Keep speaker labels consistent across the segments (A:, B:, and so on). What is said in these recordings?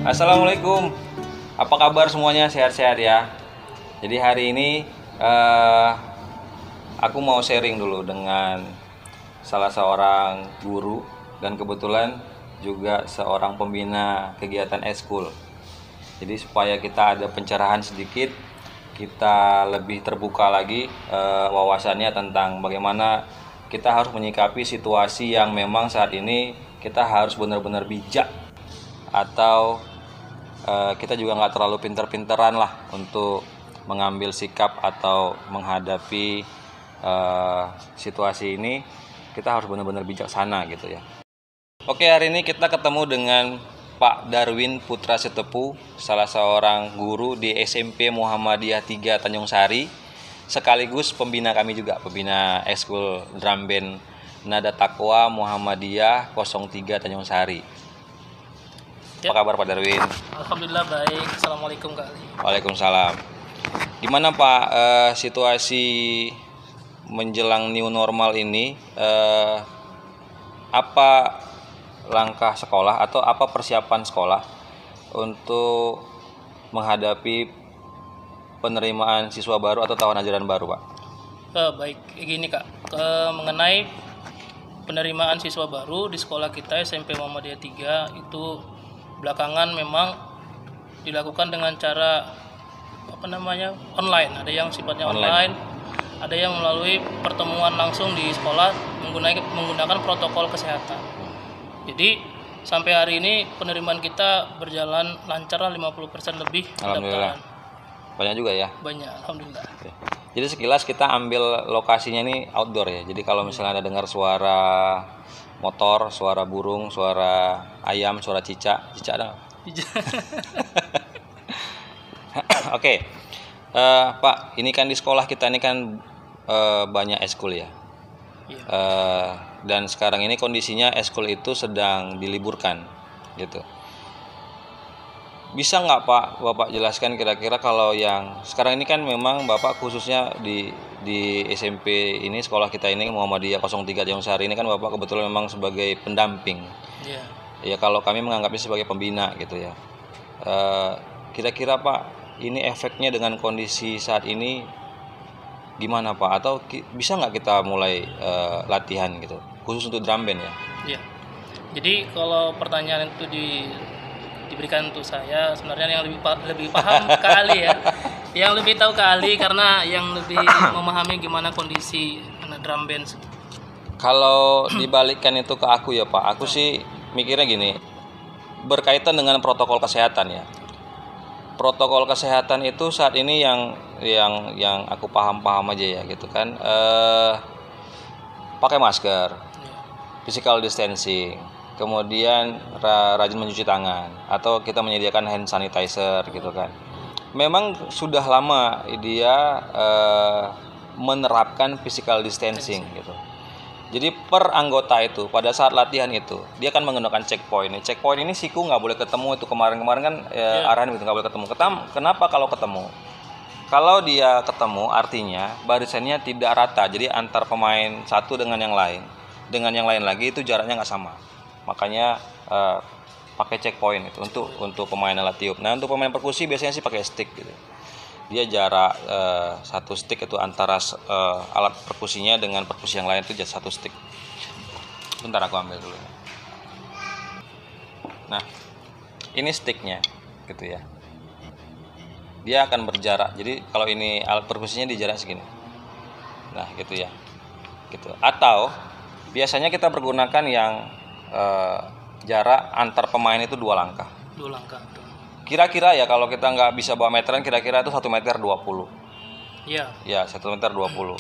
A: Assalamualaikum. Apa kabar semuanya? Sehat-sehat ya. Jadi hari ini aku mau sharing dulu dengan salah seorang guru dan kebetulan juga seorang pembina kegiatan eskul. Jadi supaya kita ada pencerahan sedikit, kita lebih terbuka lagi wawasannya tentang bagaimana kita harus menyikapi situasi yang memang saat ini kita harus benar-benar bijak, atau kita juga nggak terlalu pinter-pinteran lah untuk mengambil sikap atau menghadapi situasi ini. Kita harus benar-benar bijaksana gitu ya. Oke, hari ini kita ketemu dengan Pak Darwin Putra Setepu, salah seorang guru di SMP Muhammadiyah 3 Tanjung Sari, sekaligus pembina kami juga, pembina eskul drum band Nada Taqwa Muhammadiyah 03 Tanjung Sari. Apa kabar Pak Darwin?
B: Alhamdulillah baik. Assalamualaikum Kak Ali.
A: Waalaikumsalam. Gimana Pak situasi menjelang new normal ini? Apa langkah sekolah atau apa persiapan sekolah untuk menghadapi penerimaan siswa baru atau tahun ajaran baru, Pak?
B: Baik, gini Kak. Mengenai penerimaan siswa baru di sekolah kita SMP Muhammadiyah 3 itu belakangan memang dilakukan dengan cara online. Ada yang sifatnya online, ada yang melalui pertemuan langsung di sekolah menggunakan protokol kesehatan. Jadi sampai hari ini penerimaan kita berjalan lancar lah, 50% lebih.
A: Alhamdulillah. Banyak juga ya?
B: Banyak, alhamdulillah.
A: Oke. Jadi sekilas kita ambil lokasinya ini outdoor ya. Jadi kalau misalnya ada dengar suara motor, suara burung, suara ayam, suara cicak ada. Oke. Pak, ini kan di sekolah kita ini kan banyak eskul ya.
B: Iya.
A: Dan sekarang ini kondisinya eskul itu sedang diliburkan gitu. Bisa nggak Pak, Bapak jelaskan kira-kira kalau yang sekarang ini kan memang Bapak khususnya di SMP ini, sekolah kita ini Muhammadiyah 03 Tanjung Sari ini kan Bapak kebetulan memang sebagai pendamping.
B: Iya.
A: Ya kalau kami menganggapnya sebagai pembina gitu ya. Kira-kira Pak, ini efeknya dengan kondisi saat ini gimana Pak? Atau bisa nggak kita mulai latihan gitu, khusus untuk drum band ya?
B: Iya. Jadi kalau pertanyaan itu diberikan untuk saya, sebenarnya yang lebih paham kali ya, yang lebih tahu kali karena yang lebih memahami gimana kondisi anak drum band.
A: Kalau dibalikkan itu ke aku ya Pak, aku sih mikirnya gini, berkaitan dengan protokol kesehatan ya. Protokol kesehatan itu saat ini yang aku paham aja ya gitu kan, pakai masker, physical distancing, kemudian rajin mencuci tangan, atau kita menyediakan hand sanitizer gitu kan. Memang sudah lama dia menerapkan physical distancing gitu. Jadi per anggota itu pada saat latihan itu dia akan menggunakan checkpoint. Checkpoint ini siku nggak boleh ketemu, itu kemarin kan arahan itu nggak boleh ketemu. Kenapa kalau ketemu? Kalau dia ketemu artinya barisannya tidak rata. Jadi antar pemain satu dengan yang lain lagi itu jaraknya nggak sama. Makanya pakai checkpoint itu untuk pemain alat tiup. Nah untuk pemain perkusi biasanya sih pakai stick gitu. Dia jarak satu stick itu antara alat perkusinya dengan perkusi yang lain itu jadi satu stick. Bentar aku ambil dulu. Nah ini sticknya gitu ya. Dia akan berjarak. Jadi kalau ini alat perkusinya di jarak segini. Nah gitu ya. Gitu. Atau biasanya kita pergunakan yang jarak antar pemain itu 2 langkah.
B: 2 langkah.
A: Kira-kira ya kalau kita nggak bisa bawa meteran, kira-kira itu 1,20 meter.
B: Iya.
A: Ya 1,20 meter.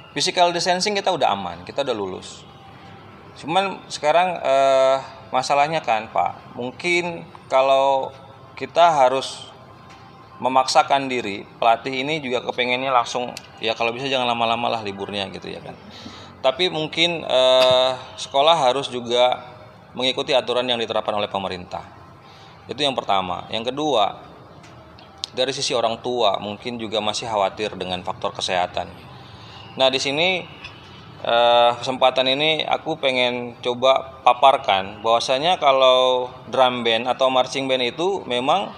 A: Physical distancing kita udah aman, kita udah lulus. Cuman sekarang masalahnya kan Pak, mungkin kalau kita harus memaksakan diri, pelatih ini juga kepengennya langsung, ya kalau bisa jangan lama-lama lah liburnya gitu ya kan. Tapi mungkin sekolah harus juga mengikuti aturan yang diterapkan oleh pemerintah. Itu yang pertama. Yang kedua, dari sisi orang tua mungkin juga masih khawatir dengan faktor kesehatan. Nah di sini kesempatan ini aku pengen coba paparkan bahwasanya kalau drum band atau marching band itu memang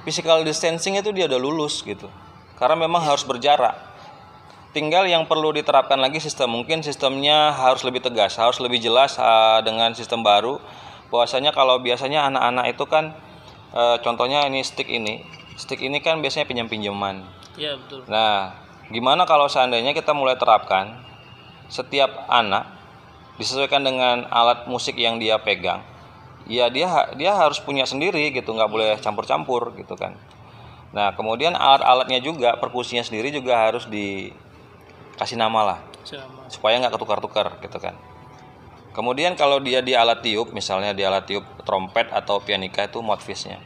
A: physical distancing itu dia udah lulus gitu. Karena memang harus berjarak. Tinggal yang perlu diterapkan lagi mungkin sistemnya harus lebih tegas, harus lebih jelas dengan sistem baru. Bahwasanya kalau biasanya anak-anak itu kan contohnya ini stick ini kan biasanya pinjam-pinjaman.
B: Iya, betul.
A: Nah, gimana kalau seandainya kita mulai terapkan setiap anak disesuaikan dengan alat musik yang dia pegang, ya dia harus punya sendiri gitu, nggak boleh campur-campur gitu kan. Nah, kemudian alat-alatnya juga, perkusinya sendiri juga harus dikasih nama lah, supaya nggak ketukar-tukar gitu kan. Kemudian kalau dia di alat tiup, misalnya di alat tiup trompet atau pianika itu mouthpiece-nya.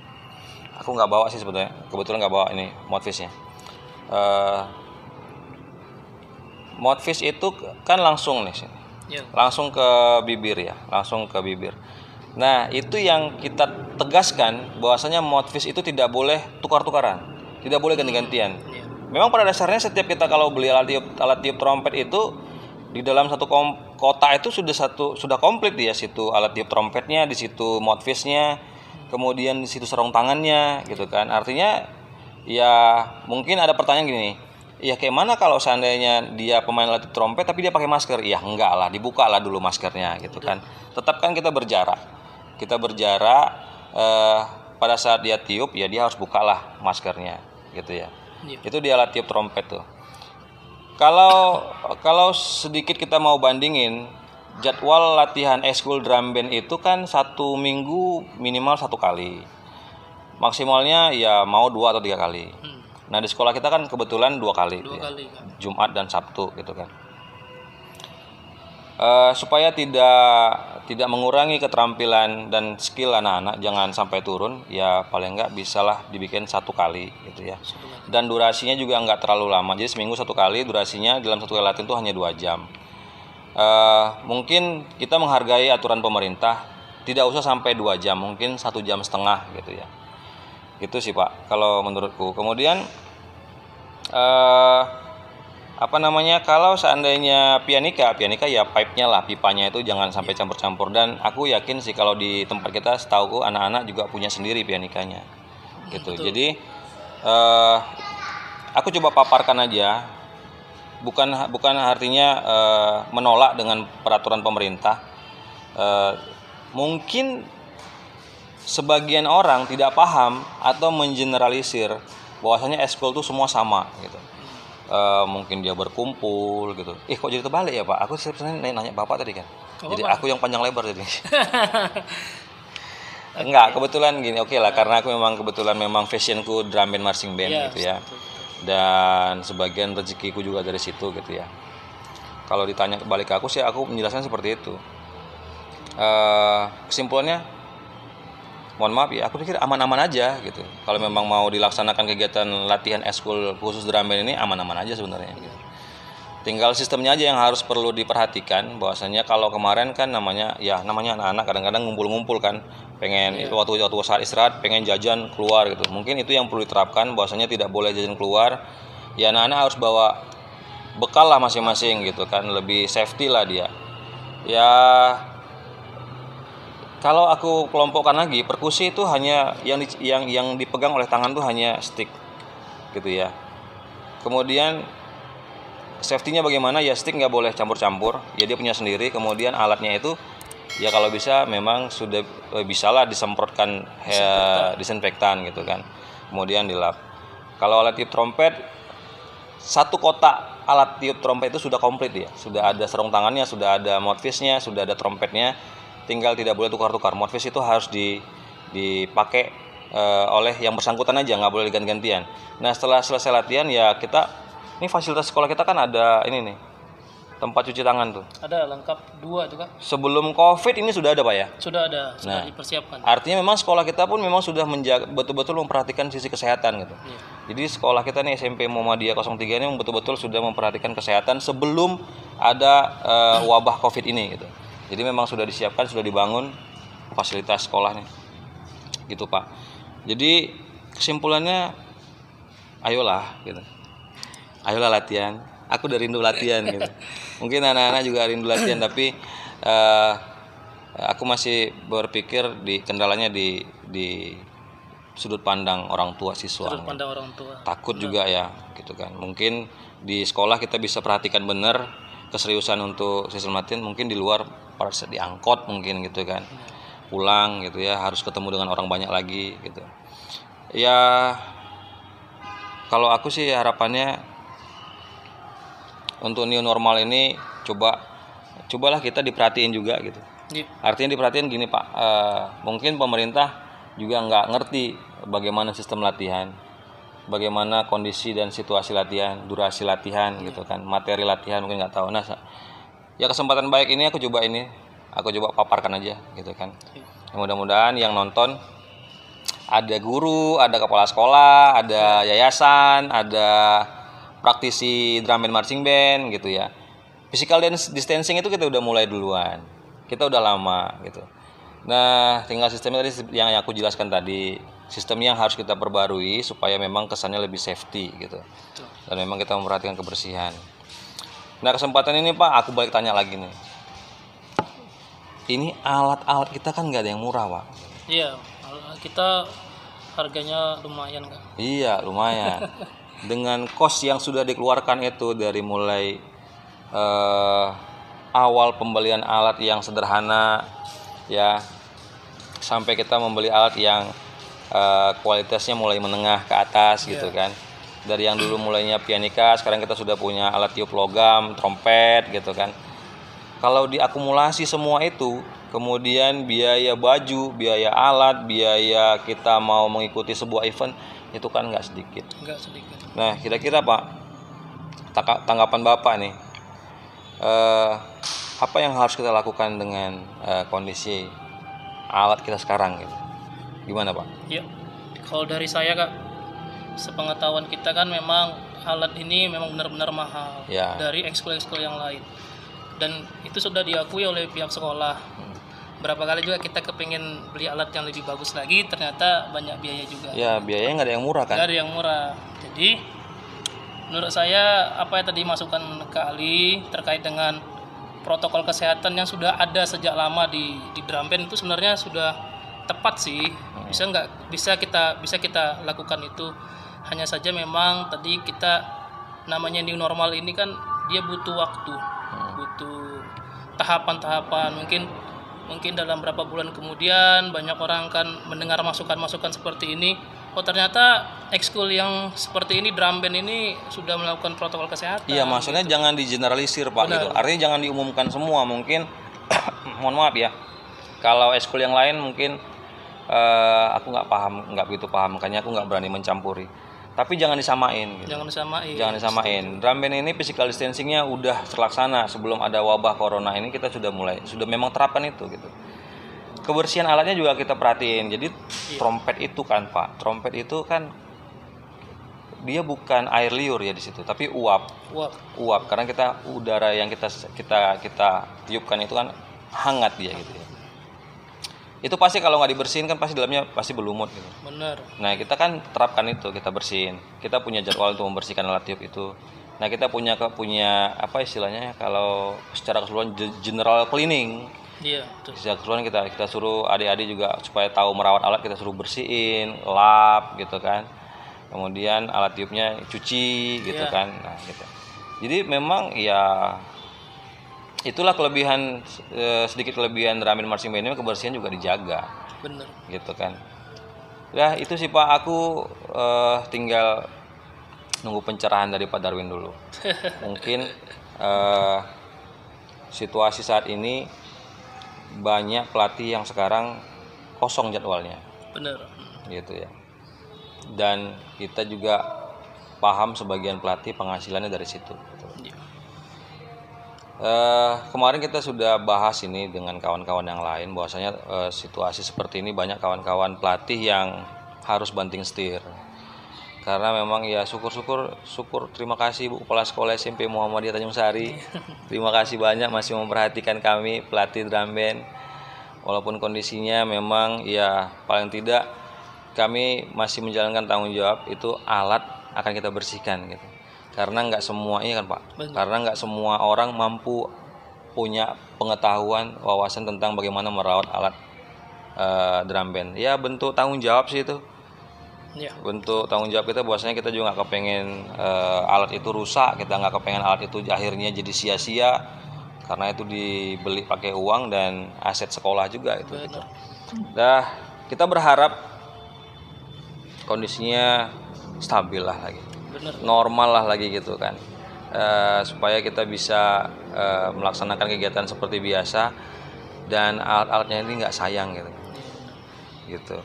A: Aku nggak bawa sih sebetulnya, kebetulan nggak bawa ini mouthpiece-nya. Mouthpiece itu kan langsung nih, langsung ke bibir ya, langsung ke bibir. Nah, itu yang kita tegaskan bahwasanya mouthpiece itu tidak boleh tukar-tukaran, tidak boleh ganti-gantian. Memang pada dasarnya setiap kita kalau beli alat tiup trompet itu di dalam satu kotak itu sudah komplit ya, situ alat tiup trompetnya, di situ mouthpiece-nya, kemudian di situ sarung tangannya gitu kan. Artinya ya mungkin ada pertanyaan gini, ya kayak mana kalau seandainya dia pemain alat tiup trompet tapi dia pakai masker? Ya enggak lah, dibuka lah dulu maskernya gitu kan. Tetap kan kita berjarak. Pada saat dia tiup ya dia harus bukalah maskernya gitu ya. Itu di alat tiup trompet tuh. Kalau sedikit kita mau bandingin, jadwal latihan ekskul drum band itu kan 1 minggu minimal 1 kali. Maksimalnya ya mau 2 atau 3 kali. Nah, di sekolah kita kan kebetulan 2 kali.
B: Kali.
A: Jumat dan Sabtu gitu kan. Supaya tidak mengurangi keterampilan dan skill anak-anak, jangan sampai turun, ya paling enggak bisalah dibikin 1 kali gitu ya. Dan durasinya juga enggak terlalu lama. Jadi seminggu 1 kali, durasinya dalam 1 kali latihan itu hanya 2 jam. Mungkin kita menghargai aturan pemerintah, tidak usah sampai 2 jam, mungkin 1,5 jam gitu ya. Itu sih Pak, kalau menurutku. Kemudian kalau seandainya pianika ya pipe-nya lah, pipanya itu jangan sampai campur-campur. Dan aku yakin sih kalau di tempat kita, setauku anak-anak juga punya sendiri pianikanya gitu. Betul. Jadi aku coba paparkan aja, bukan artinya menolak dengan peraturan pemerintah. Mungkin sebagian orang tidak paham atau mengeneralisir bahwasanya ekskul itu semua sama gitu. Mungkin dia berkumpul gitu. Kok jadi terbalik ya Pak? Aku sebenarnya nanya Bapak tadi kan. Jadi aku yang panjang lebar jadi. Enggak, kebetulan gini, oke lah, karena aku kebetulan memang fashionku drum band marching band gitu ya. Dan sebagian rezekiku juga dari situ gitu ya. Kalau ditanya kembali ke aku sih, aku menjelaskan seperti itu. Kesimpulannya, mohon maaf ya, aku pikir aman-aman aja gitu. Kalau memang mau dilaksanakan kegiatan latihan ekskul khusus drum band ini aman-aman aja sebenarnya gitu. Tinggal sistemnya aja yang harus perlu diperhatikan, bahwasanya kalau kemarin kan namanya anak-anak kadang-kadang ngumpul-ngumpul kan, pengen waktu saat istirahat pengen jajan keluar gitu. Mungkin itu yang perlu diterapkan, bahwasanya tidak boleh jajan keluar. Ya anak-anak harus bawa bekal lah masing-masing gitu kan, lebih safety lah dia. Ya kalau aku kelompokkan lagi, perkusi itu hanya yang dipegang oleh tangan tuh hanya stick gitu ya. Kemudian safety-nya bagaimana? Ya stick nggak boleh campur-campur, ya dia punya sendiri. Kemudian alatnya itu ya kalau bisa memang sudah bisalah disemprotkan disinfektan gitu kan. Kemudian dilap. Kalau alat tiup trompet, 1 kotak alat tiup trompet itu sudah komplit ya. Sudah ada sarung tangannya, sudah ada mouthpiece-nya, sudah ada trompetnya. Tinggal tidak boleh tukar-tukar. Mouthpiece itu harus dipakai oleh yang bersangkutan aja, nggak boleh diganti-gantian. Nah, setelah selesai latihan ya ini fasilitas sekolah kita kan ada ini nih, tempat cuci tangan tuh.
B: Ada lengkap 2 itu kan.
A: Sebelum Covid ini sudah ada Pak ya?
B: Sudah ada, sudah dipersiapkan.
A: Artinya memang sekolah kita pun memang sudah betul-betul memperhatikan sisi kesehatan gitu. Jadi sekolah kita nih SMP Muhammadiyah 03 ini betul-betul sudah memperhatikan kesehatan sebelum ada wabah Covid ini gitu. Jadi memang sudah disiapkan, sudah dibangun fasilitas sekolah nih. Gitu Pak. Jadi kesimpulannya ayolah gitu. Ayolah latihan, Aku udah rindu latihan gitu. Mungkin anak-anak juga rindu latihan, tapi aku masih berpikir kendalanya di sudut pandang orang tua siswa.
B: Sudut pandang orang tua.
A: Takut juga ya gitu kan. Mungkin di sekolah kita bisa perhatikan benar keseriusan untuk sistem latihan, mungkin di luar pada saat diangkot mungkin gitu kan. Pulang gitu ya, harus ketemu dengan orang banyak lagi gitu. Ya kalau aku sih harapannya untuk new normal ini cobalah kita diperhatiin juga gitu. Artinya diperhatiin gini Pak, mungkin pemerintah juga nggak ngerti bagaimana sistem latihan, bagaimana kondisi dan situasi latihan, durasi latihan gitu kan, materi latihan mungkin nggak tahu. Nah, ya kesempatan baik ini aku coba paparkan aja gitu kan. Mudah-mudahan yang nonton ada guru, ada kepala sekolah, ada yayasan, ada praktisi drum band marching band gitu ya. Physical distancing itu kita udah mulai duluan, kita udah lama gitu. Nah, tinggal sistemnya tadi yang aku jelaskan tadi, sistem yang harus kita perbarui supaya memang kesannya lebih safety gitu. Dan memang kita memperhatikan kebersihan. Nah, kesempatan ini Pak, aku balik tanya lagi nih. Ini alat-alat kita kan nggak ada yang murah Pak.
B: Iya, kita harganya lumayan kan?
A: Iya, lumayan. Dengan cost yang sudah dikeluarkan itu dari mulai awal pembelian alat yang sederhana ya, sampai kita membeli alat yang kualitasnya mulai menengah ke atas gitu kan. Dari yang dulu mulainya pianika, sekarang kita sudah punya alat tiup logam, trompet gitu kan. Kalau diakumulasi semua itu, kemudian biaya baju, biaya alat, biaya kita mau mengikuti sebuah event, itu kan nggak sedikit. Nah, kira-kira Pak, tanggapan Bapak nih, apa yang harus kita lakukan dengan kondisi alat kita sekarang gitu? Gimana Pak?
B: Ya, kalau dari saya Kak, sepengetahuan kita kan memang alat ini memang benar-benar mahal dari ekskul-ekskul yang lain, dan itu sudah diakui oleh pihak sekolah. Berapa kali juga kita kepingin beli alat yang lebih bagus lagi, ternyata banyak biaya juga.
A: Ya, biayanya nggak ada yang murah kan?
B: Nggak ada yang murah. Jadi menurut saya apa yang tadi masukan Kak Ali terkait dengan protokol kesehatan yang sudah ada sejak lama di drum band itu sebenarnya sudah tepat sih. Bisa kita lakukan itu. Hanya saja memang tadi kita namanya new normal ini kan dia butuh waktu, butuh tahapan-tahapan. Mungkin dalam beberapa bulan kemudian banyak orang kan mendengar masukan-masukan seperti ini. Oh, ternyata ekskul yang seperti ini, drum band ini sudah melakukan protokol kesehatan.
A: Iya, maksudnya gitu. Jangan digeneralisir Pak. Gitu. Artinya jangan diumumkan semua. Mungkin mohon maaf ya, kalau ekskul yang lain mungkin aku nggak begitu paham, makanya aku nggak berani mencampuri. Tapi jangan disamain. Gitu. Jangan disamain. Drum band ini physical distancingnya udah terlaksana sebelum ada wabah corona ini, kita sudah memang terapkan itu gitu. Kebersihan alatnya juga kita perhatiin. Jadi trompet itu kan Pak, trompet itu kan dia bukan air liur ya di situ, tapi uap. Karena udara yang kita tiupkan itu kan hangat dia gitu ya. Itu pasti kalau nggak dibersihin kan pasti dalamnya pasti berlumut gitu.
B: Benar.
A: Nah, kita kan terapkan itu, kita bersihin. Kita punya jadwal untuk membersihkan alat tiup itu. Nah, kita punya apa istilahnya kalau secara keseluruhan general cleaning.
B: Iya, betul.
A: Secara keseluruhan kita suruh adik-adik juga supaya tahu merawat alat, kita suruh bersihin, lap gitu kan. Kemudian alat tiupnya cuci gitu kan. Nah, gitu. Jadi memang ya itulah sedikit kelebihan drum band marching band ini, kebersihan juga dijaga.
B: Bener.
A: Gitu kan. Ya itu sih Pak, aku tinggal nunggu pencerahan dari Pak Darwin dulu. Mungkin situasi saat ini banyak pelatih yang sekarang kosong jadwalnya.
B: Bener.
A: Gitu ya. Dan kita juga paham sebagian pelatih penghasilannya dari situ. Gitu. Kemarin kita sudah bahas ini dengan kawan-kawan yang lain, bahwasanya situasi seperti ini banyak kawan-kawan pelatih yang harus banting setir. Karena memang ya syukur terima kasih Bu Kepala Sekolah SMP Muhammadiyah Tanjung Sari. Terima kasih banyak masih memperhatikan kami pelatih drum band. Walaupun kondisinya memang ya paling tidak kami masih menjalankan tanggung jawab, itu alat akan kita bersihkan gitu. Karena nggak semua ini kan Pak.
B: Benar.
A: Karena nggak semua orang mampu punya pengetahuan, wawasan tentang bagaimana merawat alat drum band. Ya bentuk tanggung jawab sih itu.
B: Ya.
A: Bentuk tanggung jawab kita, bahwasanya kita juga nggak kepengen alat itu rusak, kita nggak kepengen alat itu akhirnya jadi sia-sia karena itu dibeli pakai uang dan aset sekolah juga itu gitu. Dah, kita berharap kondisinya stabil lah lagi,
B: Benar.
A: normal lah lagi gitu kan, supaya kita bisa melaksanakan kegiatan seperti biasa dan alat-alatnya ini nggak sayang gitu.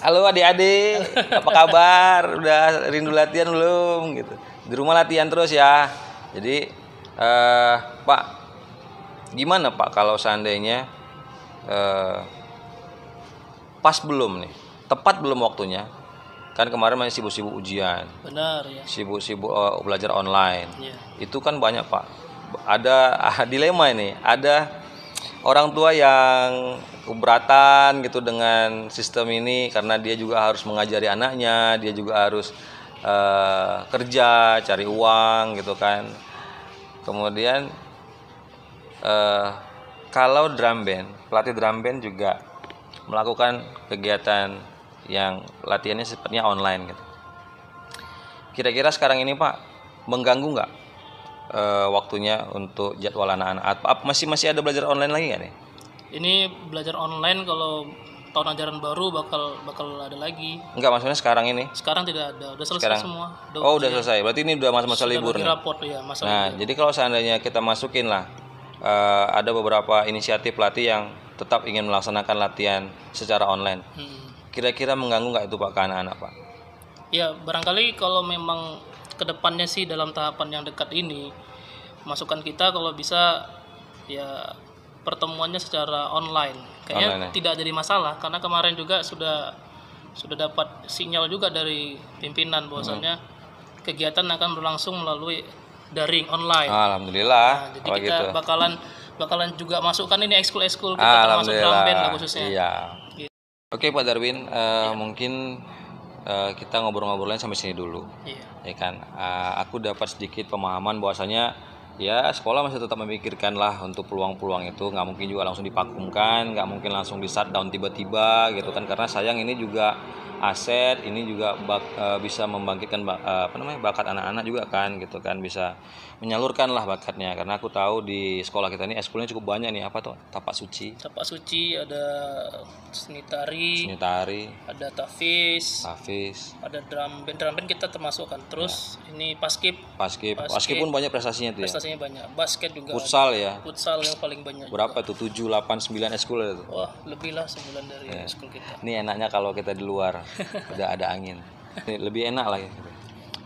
A: Halo adik-adik, apa kabar? Udah rindu latihan belum? Gitu. Di rumah latihan terus ya. Jadi Pak, gimana Pak kalau seandainya pas belum nih, tepat belum waktunya? Kan kemarin masih sibuk-sibuk ujian,
B: Benar ya.
A: sibuk-sibuk belajar online.
B: Ya.
A: Itu kan banyak Pak. Ada dilema ini. Ada orang tua yang keberatan gitu dengan sistem ini karena dia juga harus mengajari anaknya, dia juga harus kerja, cari uang gitu kan. Kemudian kalau drum band, pelatih drum band juga melakukan kegiatan yang latihannya sepertinya online gitu. Kira-kira sekarang ini Pak mengganggu nggak waktunya untuk jadwal anak-anak? Masih ada belajar online lagi nggak nih?
B: Ini belajar online kalau tahun ajaran baru bakal ada lagi.
A: Enggak, maksudnya sekarang ini.
B: Sekarang tidak ada, udah selesai
A: Sekarang.
B: semua.
A: Udah selesai. Berarti ini udah masa-masa libur
B: bagi
A: nih.
B: raport ya, masa
A: Nah,
B: libur.
A: jadi kalau seandainya kita masukin lah, ada beberapa inisiatif pelatih yang tetap ingin melaksanakan latihan secara online. Kira-kira mengganggu nggak itu Pak ke anak-anak Pak?
B: Ya, barangkali kalau memang kedepannya sih dalam tahapan yang dekat ini, masukan kita kalau bisa ya pertemuannya secara online. Kayaknya
A: Online, ya?
B: tidak jadi masalah karena kemarin juga sudah dapat sinyal juga dari pimpinan bahwasannya kegiatan akan berlangsung melalui daring online.
A: Alhamdulillah.
B: Nah, jadi
A: kalau
B: kita
A: gitu.
B: bakalan juga masukkan ini ekskul kita termasuk drum band lah khususnya.
A: Iya.
B: Gitu.
A: Oke Pak Darwin, mungkin kita ngobrol-ngobrolnya sampai sini dulu.
B: Iya.
A: Ya kan, aku dapat sedikit pemahaman bahwasanya ya sekolah masih tetap memikirkan lah untuk peluang-peluang itu, nggak mungkin juga langsung divakumkan, nggak mungkin langsung di shutdown tiba-tiba gitu kan, karena sayang ini juga aset, ini juga bisa membangkitkan bakat anak-anak juga kan gitu kan, bisa menyalurkan lah bakatnya. Karena aku tahu di sekolah kita ini ekskulnya cukup banyak nih, apa tuh, tapak suci,
B: ada seni tari, ada
A: hafiz,
B: ada drum band kita termasuk kan. Terus ini paskib
A: pun banyak prestasinya tuh ya.
B: prestasinya banyak, basket juga
A: Futsal ya.
B: futsal yang paling banyak
A: Berapa
B: juga.
A: tuh? 7, 8, 9 ekskul ada tuh.
B: Wah, lebih lah 9 dari ekskul kita.
A: Ini enaknya kalau kita di luar udah ada angin. Ini lebih enak lah ya.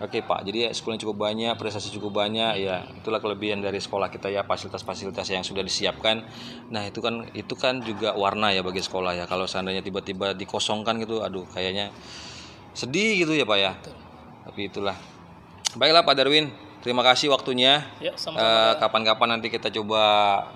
A: Oke Pak, jadi sekolahnya cukup banyak, prestasi cukup banyak ya. Itulah kelebihan dari sekolah kita ya, fasilitas-fasilitas yang sudah disiapkan. Nah, itu kan juga warna ya bagi sekolah ya. Kalau seandainya tiba-tiba dikosongkan gitu, aduh kayaknya sedih gitu ya Pak ya.
B: Betul.
A: Tapi itulah. Baiklah Pak Darwin, terima kasih waktunya.
B: Ya, sama-sama.
A: Kapan-kapan nanti kita coba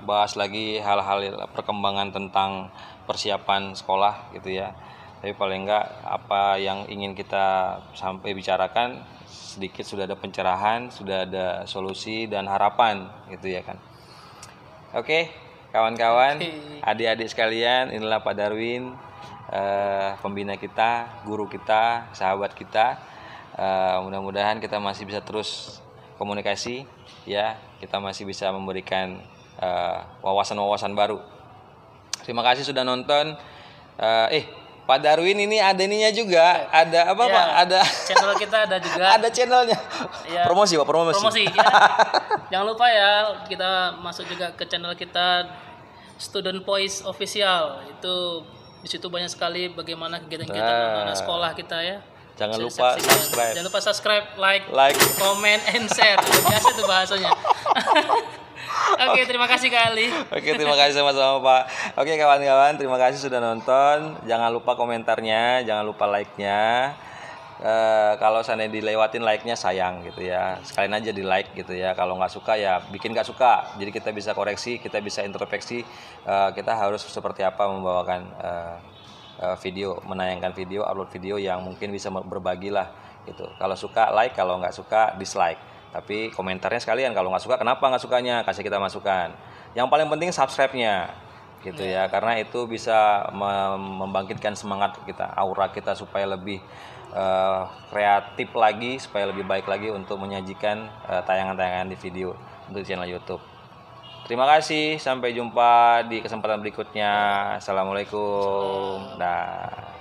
A: bahas lagi hal-hal perkembangan tentang persiapan sekolah gitu ya. Tapi paling enggak apa yang ingin kita sampai bicarakan sedikit sudah ada pencerahan, sudah ada solusi dan harapan gitu ya kan. Oke, kawan-kawan, adik-adik sekalian, inilah Pak Darwin, pembina kita, guru kita, sahabat kita. Mudah-mudahan kita masih bisa terus komunikasi ya, kita masih bisa memberikan wawasan-wawasan baru. Terima kasih sudah nonton. Pak Darwin ini ada ininya juga, ada apa
B: Ya,
A: Pak? Ada
B: channel kita ada juga.
A: ada channelnya.
B: Ya.
A: Promosi Pak,
B: Promosi ya. Jangan lupa ya, kita masuk juga ke channel kita Student Voice Official. Itu di situ banyak sekali bagaimana kegiatan-kegiatan anak sekolah kita ya.
A: Jangan
B: Bisa
A: lupa
B: disaksikan.
A: subscribe.
B: Jangan lupa subscribe, like,
A: Like.
B: comment, and share. Biasa itu bahasanya. Oke, terima kasih kali.
A: Oke, terima kasih sama-sama Pak. Oke kawan-kawan, terima kasih sudah nonton. Jangan lupa komentarnya, jangan lupa like-nya. Kalau seandainya dilewatin like-nya sayang gitu ya. Sekalian aja di like gitu ya. Kalau nggak suka ya bikin nggak suka. Jadi kita bisa koreksi, kita bisa introspeksi. Kita harus seperti apa membawakan video, menayangkan video, upload video yang mungkin bisa berbagi lah gitu. Kalau suka like, kalau nggak suka dislike. Tapi komentarnya sekalian, kalau nggak suka kenapa nggak sukanya, kasih kita masukan. Yang paling penting subscribe-nya gitu ya, karena itu bisa membangkitkan semangat kita, aura kita supaya lebih kreatif lagi, supaya lebih baik lagi untuk menyajikan tayangan-tayangan di video untuk channel YouTube. Terima kasih, sampai jumpa di kesempatan berikutnya. Assalamualaikum. Dah.